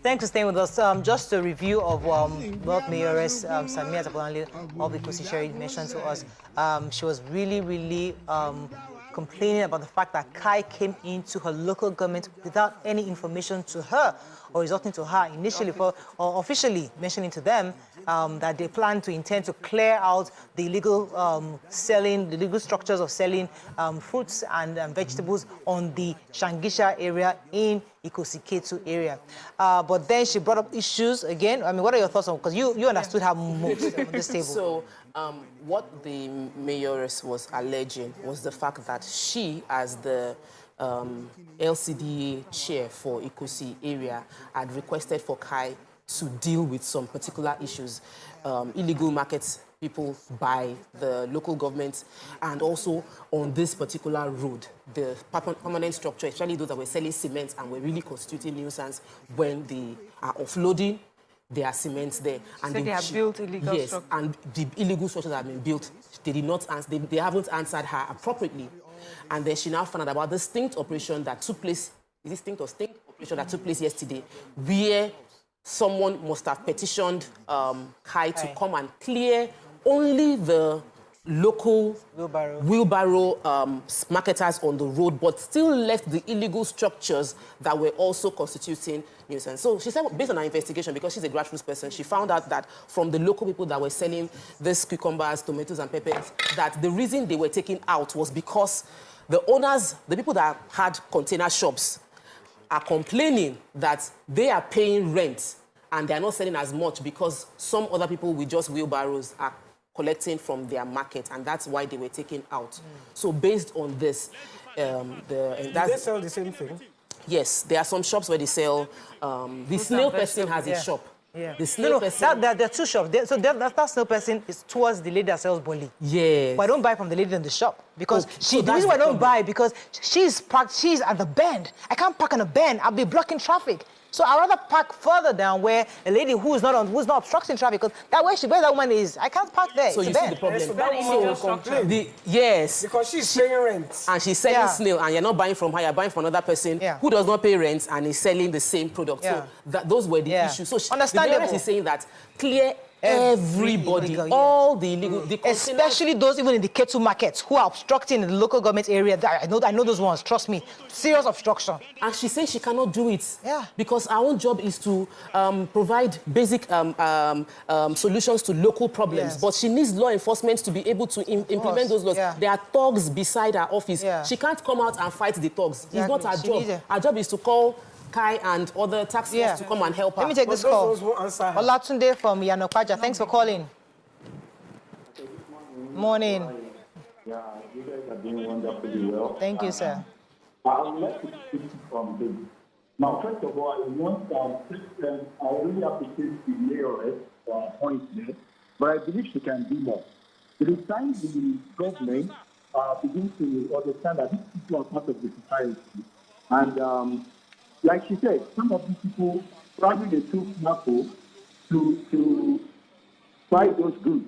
Thanks for staying with us. Just a review of what Mayoress Samiat Bada of Ikosi Isheri mentioned to us. She was really complaining about the fact that Kai came into her local government without any information to her or resulting to her initially or officially mentioning to them that they intend to clear out the illegal selling, the legal structures of selling fruits and vegetables on the Shangisha area in Ikosi Ketu area. But then she brought up issues again. I mean, what are your thoughts on, because you understood her most on this table. So what the mayoress was alleging was the fact that she, as the LCDA chair for Ikosi area, had requested for Kai to deal with some particular issues, illegal markets people by the local government, and also on this particular road, the permanent structure, especially those that were selling cement and were really constituting nuisance when they are offloading their cement there. And so they have built illegal structures. And the illegal structures that have been built, they did not answer, they haven't answered her appropriately. And then she now found out about the sting operation that took place, is it sting or sting operation that took place yesterday, where someone must have petitioned Kai to come and clear only the local wheelbarrow marketers on the road, but still left the illegal structures that were also constituting nuisance. So she said, based on her investigation, because she's a grassroots person, she found out that from the local people that were selling these cucumbers, tomatoes, and peppers, that the reason they were taken out was because the owners, the people that had container shops, are complaining that they are paying rent and they are not selling as much because some other people with just wheelbarrows are collecting from their market, and that's why they were taken out. So based on this, do they sell the same thing? Yes, there are some shops where they sell. The snail person has a shop. Yeah. The snail person. There are two shops. That snail person is towards the lady that sells boli. Yes. But I don't buy from the lady in the shop because so the reason why I don't buy because she's parked. She's at the bend. I can't park on a bend. I'll be blocking traffic. So I'd rather park further down where a lady who's not obstructing traffic, because that way where that woman is, I can't park there. So you see the problem. So that woman will complain. Yes. Because she's paying rent. And she's selling snail, and you're not buying from her, you're buying from another person who does not pay rent and is selling the same product. So those were the issues. So the mayoress is saying that clear everybody, all the illegal, especially those even in the Ketu markets who are obstructing in the local government area. I know those ones. Trust me, serious obstruction. And she says she cannot do it because our own job is to provide basic solutions to local problems. But she needs law enforcement to be able to implement those laws. There are thugs beside her office. She can't come out and fight the thugs. It's not her job. Her job is to call Kai and other tax force to come and help her. Let me take this call. Olatunde from Yanokwaja. Thanks for calling. Morning. Yeah, you guys are doing wonderfully well. Thank you, sir. I would like to speak from this. Now, first of all, I really appreciate the mayoress point there, but I believe she can do more. It is time the government begins to understand that these people are part of the society. And like she said, some of these people probably they took NAPO to buy those goods.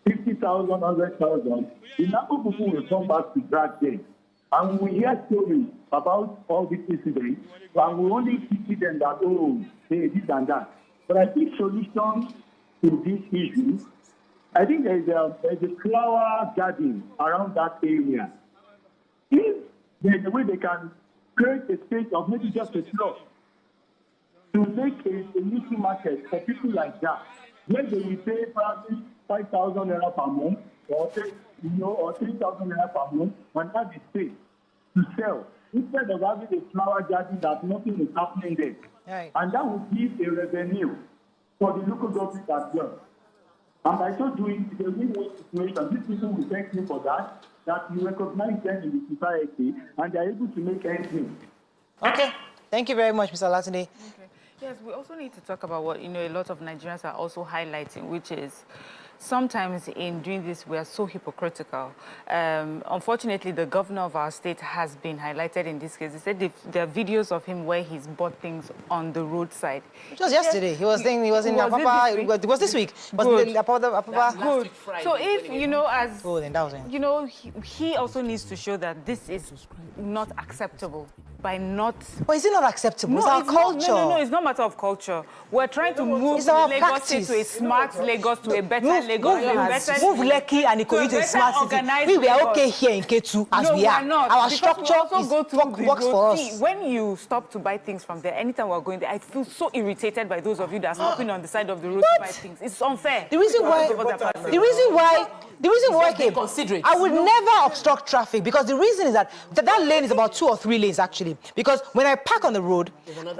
50,000, 100,000. The NAPO people will come back to drag them. And we hear stories about all these incidents, and we only see them that, oh, hey, this and that. But I think solution to this issue, I think there's a flower garden around that area. If there's a way they can create a space of maybe just a slot to make a little market for people like that, where they will pay probably 5,000 naira per month or 3,000 naira per month and have the space to sell instead of having a flower garden that nothing is happening there. Right. And that would give a revenue for the local government as well. And by so doing, it's a win-win situation. These people will thank you for that you recognize them in the society and they are able to make ends meet. Okay. Thank you very much, Mr. Latinde. Okay. Yes, we also need to talk about what, a lot of Nigerians are also highlighting, which is sometimes in doing this, we are so hypocritical. Unfortunately, the governor of our state has been highlighted in this case. He said there are videos of him where he's bought things on the roadside. Just yesterday, he was saying he was in Apapa. It was this week. Was in Apapa. Good. So if, you know, as, then that was it. you know, he also needs to show that this is not acceptable by not... But is it not acceptable? It's our culture. No, it's not a matter of culture. We're trying to move Lagos State to a smart Lagos, to a better Lagos. Move Lekki and Ikoyi to a smart city. We are okay here in K2 as we are. Not. Our Because structure works for us. See, when you stop to buy things from there, anytime we're going there, I feel so irritated by those of you that are stopping on the side of the road to buy things. It's unfair. The reason why I would never obstruct traffic, because the reason is that lane is about 2 or 3 lanes actually. Because when I park on the road,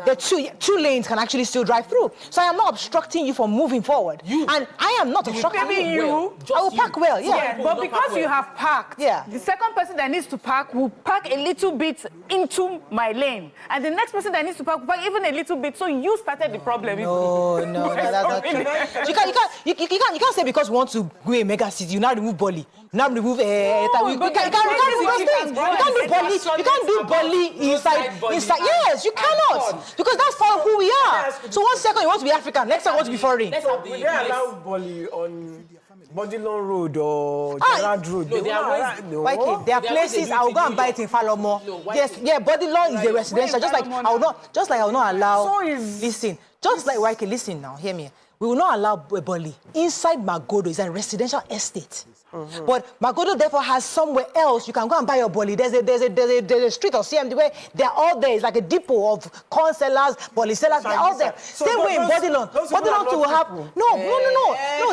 the two lanes can actually still drive through. So I am not obstructing you from moving forward. And I am not obstructing you. I will park well, yeah. But because you have parked, the second person that needs to park will park a little bit into my lane. And the next person that needs to park will park even a little bit. So you started the problem. No, that's not true. You can't say because we want to go a mega city, you now remove Boli. Now remove you can't remove those things. You can't do Boli inside. Yes, you cannot. Because that's for who we are. So 1 second you want to be African, next time you want to be foreign. So we allow Boli on Bodilon Road or Gerard Road. No, there are places I will go and buy it in Falomo. Yes, yeah, Bodilon is a residential. Just like I will not allow. Listen, just like YK, listen now, hear me. We will not allow Boli. Inside Magodo is a residential estate. But Magodo therefore has somewhere else you can go and buy your Boli. There's a street of CMD where they're all there. It's like a depot of corn sellers, Boli sellers. They're all there. Same way in Bodilon. Bodilon will have no.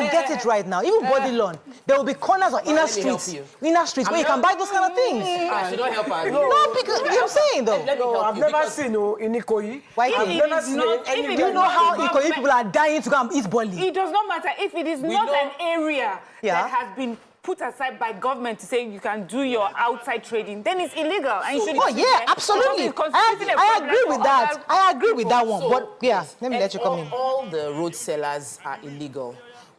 Get it right now. Even Bodilon, there will be corners or inner streets where you can buy those kind of things. I should not help her. No, because I'm saying though. No, I've never seen in Ikoyi. I've never seen any. Do you know how Ikoyi people are dying to go and eat Boli? It does not matter if it is not an area that has been put aside by government to say you can do your outside trading, then it's illegal. And you should absolutely. I agree with that. I agree with that one. But let me let you come in. All the road sellers are illegal,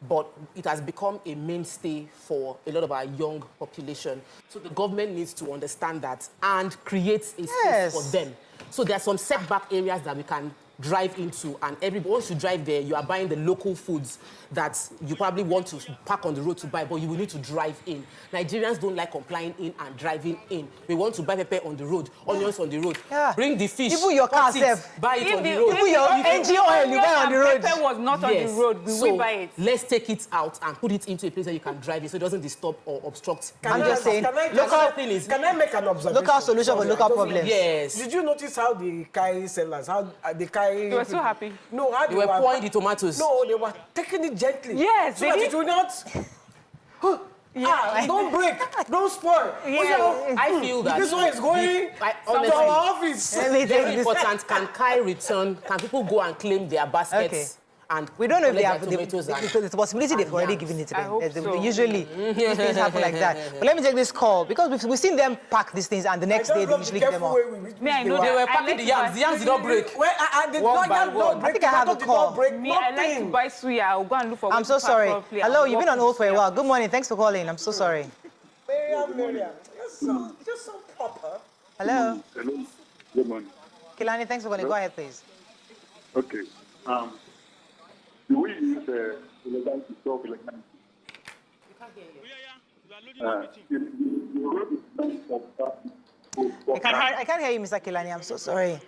but it has become a mainstay for a lot of our young population. So the government needs to understand that and create a space for them. So there are some setback areas that we can drive into, and once you drive there, you are buying the local foods that you probably want to park on the road to buy, but you will need to drive in. Nigerians don't like complying in and driving in. We want to buy pepper on the road, onions on the road. Bring the fish. Even your car buy it on the road. Even your engine oil you buy on the road. Pepper was not on the road. We will buy it. Let's take it out and put it into a place where you can drive it so it doesn't disturb or obstruct. I'm just saying, can I make an observation? Local solution for local problems. Yes. Did you notice how the Kai sellers, how the Kai... They were so happy. No, how they were pouring the tomatoes. No, they were taking it gently. Yes, so that it will not... don't break, don't spoil. I feel that this one is going to our office. Very important. Can Kai return? Can people go and claim their baskets? And we don't know if they have the possibility they've already given it to them. Usually these things happen like that. But let me take this call because we've seen them pack these things and the next day they usually give them off. I know they were packing the yams. The yams did not break. I think I have a call. I like to buy suya. I'll go and look for. I'm so sorry. Hello, you've been on hold for a while. Good morning. Thanks for calling. I'm so sorry. Miriam, you're so proper. Hello. Hello. Good morning. Kilani, thanks for calling. Go ahead, please. Okay. Do we use elegance to solve elegance? I can't hear you, Mr. Kilani. I'm so sorry.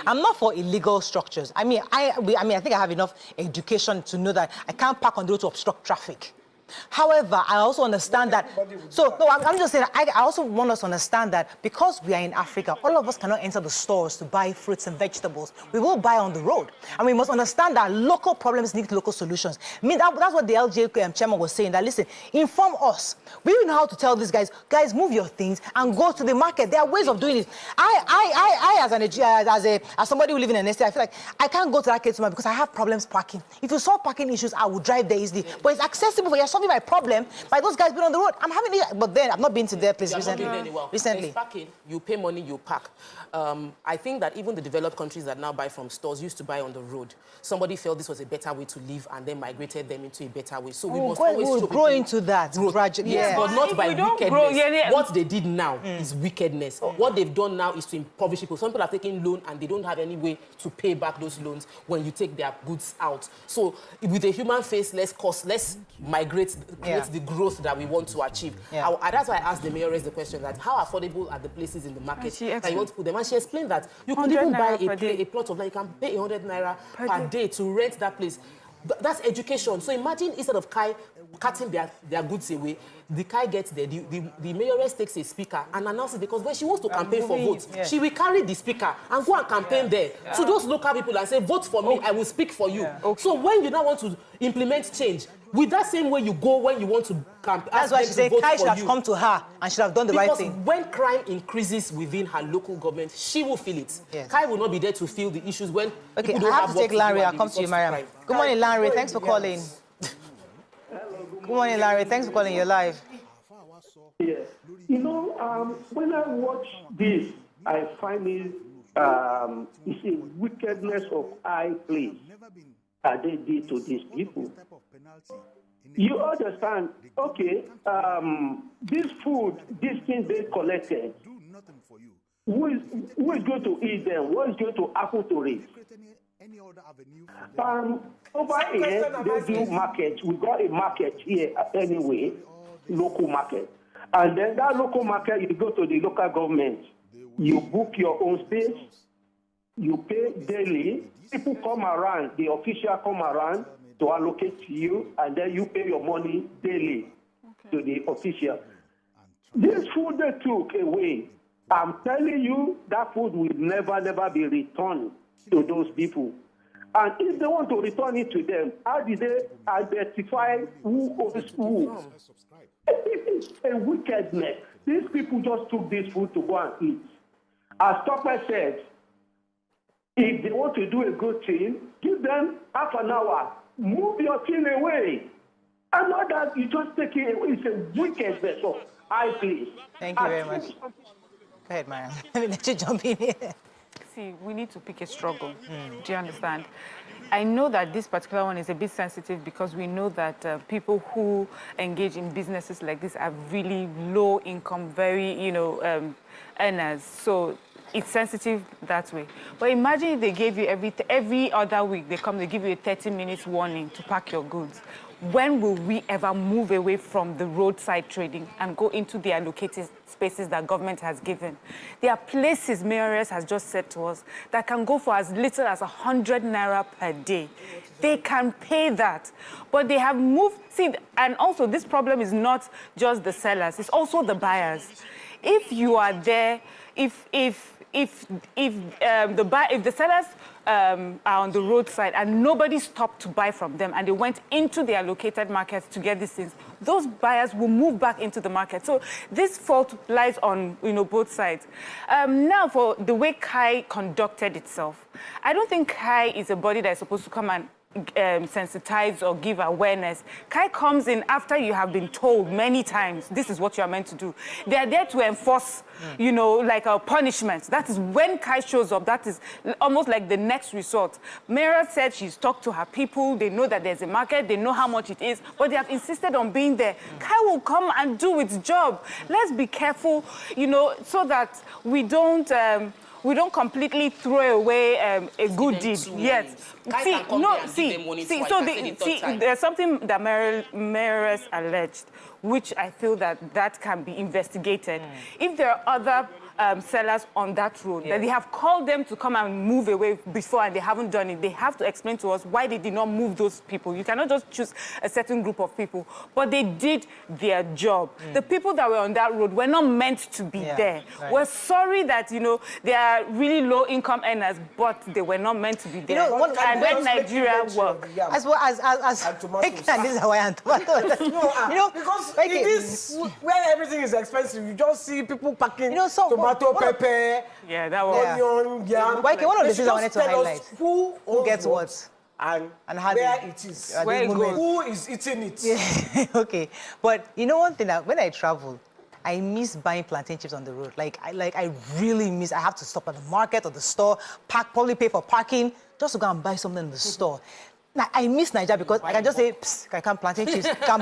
I'm not for illegal structures. I think I have enough education to know that I can't park on the road to obstruct traffic. However, I also understand that. So, no, I'm just saying, I also want us to understand that because we are in Africa, all of us cannot enter the stores to buy fruits and vegetables. We will buy on the road. And we must understand that local problems need local solutions. I mean, that's what the LGA chairman was saying, that, listen, inform us. We know how to tell these guys, move your things and go to the market. There are ways of doing it. As somebody who lives in an estate, I feel like I can't go to that case because I have problems parking. If you solve parking issues, I will drive there easily. But it's accessible for you. solving my problem by those guys being on the road. I'm having it, but then I've not been to their place recently. Recently. Packing, you pay money, you pack. I think that even the developed countries that now buy from stores used to buy on the road. Somebody felt this was a better way to live and then migrated them into a better way. So we must always grow into that gradually. Yes, but not by wickedness. What they did now is wickedness. What they've done now is to impoverish people. Some people are taking loan and they don't have any way to pay back those loans when you take their goods out. So with a human face, let's migrate, create the growth that we want to achieve. That's why I asked the mayoress the question that how affordable are the places in the market that you want to put them? And she explained that you could even buy a plot of land, you can pay 100 naira per day to rent that place. That's education. So imagine instead of cutting their goods away, the Kai gets there, the mayoress takes a speaker and announces it, because when she wants to campaign for votes, she will carry the speaker and go and campaign there to those local people and say, vote for me, I will speak for you. So when you now want to implement change, with that same way you go when you want to campaign. That's why she said Kai should have come to her and should have done the right thing. Because when crime increases within her local government, she will feel it. Kai will not be there to feel the issues when people don't have to take Larry. I'll come to you, Mariam. Good morning, Larry. Thanks for calling. Good morning, Larry. Thanks for calling. You're live. Yeah. You know, when I watch this, I find it, it's a wickedness of high place that they did to these people. You understand, okay, this food, these things they collected, who is going to eat them? What is going to happen to it? Over here, they do market. We got a market here anyway, local market. And then that local market, you go to the local government. You book your own space. You pay daily. People come around. The official come around to allocate to you. And then you pay your money daily to the official. This food they took away, I'm telling you, that food will never be returned to those people. And if they want to return it to them, how did they identify who owns who? It's a wickedness. These people just took this food to go and eat. As Topper said, if they want to do a good thing, give them half an hour. Move your thing away. And not that you just take it away. It's a wickedness of high place. Thank you very much. Go ahead, Mariam. Let me let you jump in here. See, we need to pick a struggle. Do you understand? I know that this particular one is a bit sensitive because we know that people who engage in businesses like this are really low income, very, earners. So it's sensitive that way. But imagine if they gave you every other week, they give you a 30 minutes warning to pack your goods. When will we ever move away from the roadside trading and go into the allocated spaces that government has given? There are places, Mayoress has just said to us, that can go for as little as 100 naira per day. They can pay that. But they have moved, see, and also this problem is not just the sellers, it's also the buyers. If you are there, if the sellers are on the roadside and nobody stopped to buy from them and they went into the allocated markets to get these things, those buyers will move back into the market. So this fault lies on both sides. Now, for the way Kai conducted itself, I don't think Kai is a body that is supposed to come and sensitize or give awareness. Kai comes in after you have been told many times this is what you are meant to do. They are there to enforce, like a punishment. That is when Kai shows up. That is almost like the next resort. Mara said she's talked to her people. They know that there's a market. They know how much it is, but they have insisted on being there. Kai will come and do its job. Let's be careful, so that we don't completely throw away a good deed. Yes. There's something that Mayoress alleged, which I feel that can be investigated. If there are other sellers on that road, that they have called them to come and move away before and they haven't done it, they have to explain to us why they did not move those people. You cannot just choose a certain group of people, but they did their job. The people that were on that road were not meant to be there. Right. We're sorry that, they are really low income earners, but they were not meant to be there. And let Nigeria work. As well as this is Hawaiian tomato. Because it is where everything is expensive. You just see people packing tomato, pepper, that was onion, yam. One of the things I wanted to highlight. Who gets what? and how where it is. Where it goes. Who is eating it? Yeah. Okay, but you know one thing, that when I travel, I miss buying plantain chips on the road. I really miss. I have to stop at the market or the store, probably pay for parking just to go and buy something in the store. Now, I miss Nigeria because I can just say, I can plantain chips, can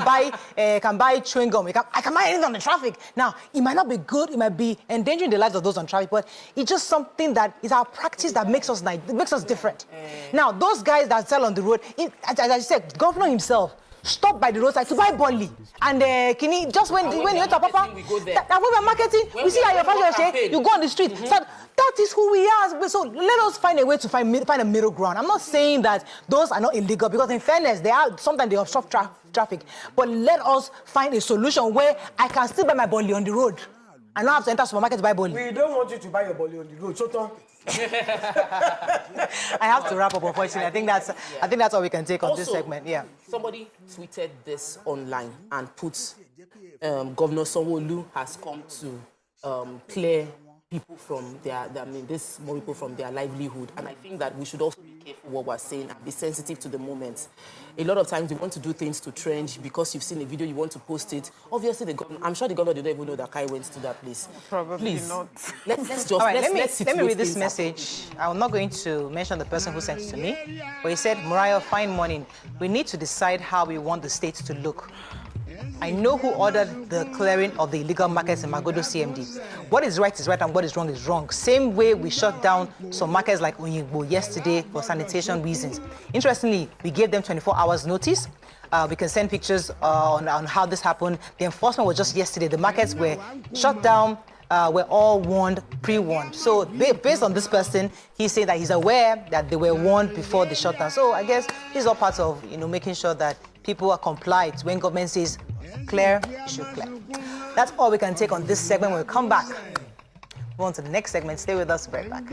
buy chewing gum, I can buy anything on the traffic. Now, it might not be good, it might be endangering the lives of those on traffic, but it's just something that is our practice that makes us different. Now, those guys that sell on the road, as I said, governor himself, stop by the roadside to buy bolly. And Kini, just when you enter Papa, when we're marketing, we see how your fashion, you go on the street. So that is who we are. So let us find a way to find a middle ground. I'm not saying that those are not illegal, because in fairness, sometimes they obstruct traffic. But let us find a solution where I can still buy my bolly on the road. I don't have to enter supermarket to buy bolly. We don't want you to buy your bolly on the road. I have to wrap up, unfortunately. I think that's all we can take on this segment. Yeah. Somebody tweeted this online and put Governor Sanwo-Olu has come to clear people from these small people from their livelihood. And I think that we should also be careful what we're saying and be sensitive to the moment. A lot of times we want to do things to trend because you've seen a video, you want to post it. Obviously, I'm sure the governor didn't even know that Kai went to that place. Probably Please, not. Let's let me read this message. I'm not going to mention the person who sent it to me, but he said, Mariah, fine morning. We need to decide how we want the state to look. I know who ordered the clearing of the illegal markets in Magodo CMD. What is right and what is wrong. Same way we shut down some markets like Onyigbo yesterday for sanitation reasons. Interestingly, we gave them 24 hours notice. We can send pictures on how this happened. The enforcement was just yesterday. The markets were shut down. Were all pre-warned. So based on this person, he's saying that he's aware that they were warned before the shutdown. So I guess this is all part of making sure that people are compliant. When government says clear, it should clear. That's all we can take on this segment. When we come back, move on to the next segment. Stay with us, right back.